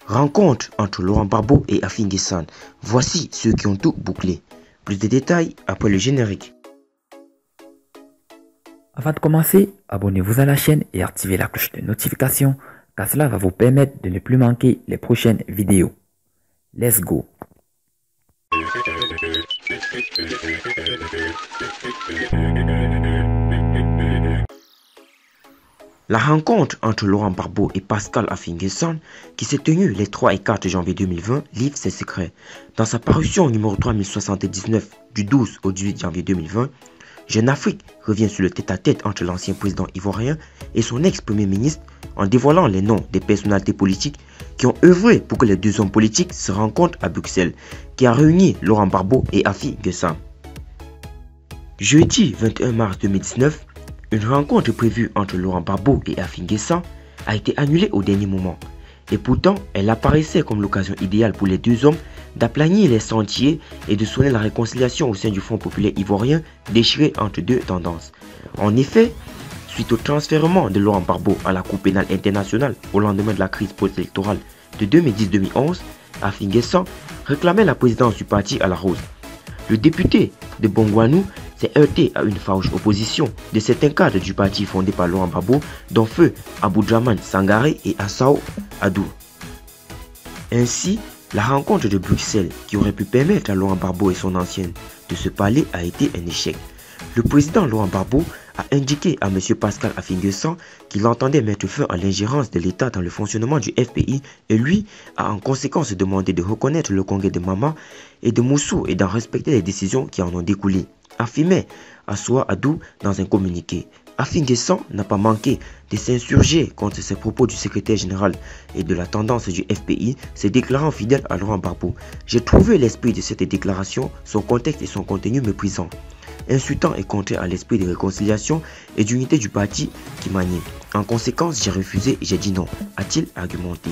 Rencontre entre Laurent Gbagbo et Affi N'Guessan. Voici ceux qui ont tout bouclé. Plus de détails après le générique. Avant de commencer, abonnez-vous à la chaîne et activez la cloche de notification car cela va vous permettre de ne plus manquer les prochaines vidéos. Let's go! La rencontre entre Laurent Gbagbo et Pascal Affi N'Guessan, qui s'est tenue les 3 et 4 janvier 2020, livre ses secrets. Dans sa parution numéro 3079 du 12 au 18 janvier 2020, Jeune Afrique revient sur le tête-à-tête entre l'ancien président ivoirien et son ex-premier ministre en dévoilant les noms des personnalités politiques qui ont œuvré pour que les deux hommes politiques se rencontrent à Bruxelles, qui a réuni Laurent Gbagbo et Affi N'Guessan. Jeudi 21 mars 2019, une rencontre prévue entre Laurent Gbagbo et Affi N'Guessan a été annulée au dernier moment. Et pourtant, elle apparaissait comme l'occasion idéale pour les deux hommes d'aplanir les sentiers et de sonner la réconciliation au sein du Front populaire ivoirien déchiré entre deux tendances. En effet, suite au transfèrement de Laurent Gbagbo à la Cour pénale internationale au lendemain de la crise post-électorale de 2010-2011, Affi N'Guessan réclamait la présidence du parti à la Rose. Le député de Bongouanou s'est heurté à une farouche opposition de certains cadres du parti fondé par Laurent Gbagbo, dont feu Aboudraman Sangaré et Assao Adou. Ainsi, la rencontre de Bruxelles, qui aurait pu permettre à Laurent Gbagbo et son ancienne de se parler, a été un échec. Le président Laurent Gbagbo a indiqué à M. Pascal Affi N'Guessan qu'il entendait mettre fin à l'ingérence de l'État dans le fonctionnement du FPI et lui a en conséquence demandé de reconnaître le congrès de Mama et de Moussou et d'en respecter les décisions qui en ont découlé, affirmait Assao Adou dans un communiqué. Affi N'Guessan n'a pas manqué de s'insurger contre ces propos du secrétaire général et de la tendance du FPI, se déclarant fidèle à Laurent Gbagbo. J'ai trouvé l'esprit de cette déclaration, son contexte et son contenu méprisant, insultant et contraire à l'esprit de réconciliation et d'unité du parti qui m'anime. En conséquence, j'ai refusé et j'ai dit non, a-t-il argumenté.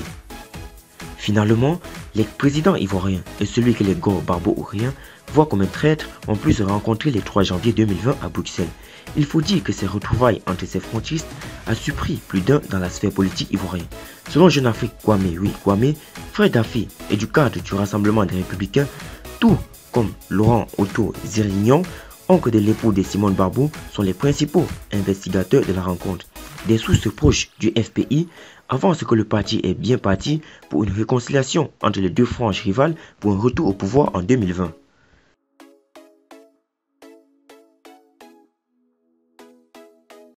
Finalement, les présidents ivoiriens et celui que les Gore Gbagbo ou rien voient comme un traître ont pu se rencontrer le 3 janvier 2020 à Bruxelles. Il faut dire que ces retrouvailles entre ces frontistes a surpris plus d'un dans la sphère politique ivoirienne. Selon Jeune Afrique Kwame, frère d'Affi et du cadre du Rassemblement des Républicains, tout comme Laurent Otto Zirignon, oncle de l'époux de Simone Gbagbo, sont les principaux investigateurs de la rencontre. Des sources proches du FPI avancent que le parti est bien parti pour une réconciliation entre les deux franges rivales pour un retour au pouvoir en 2020.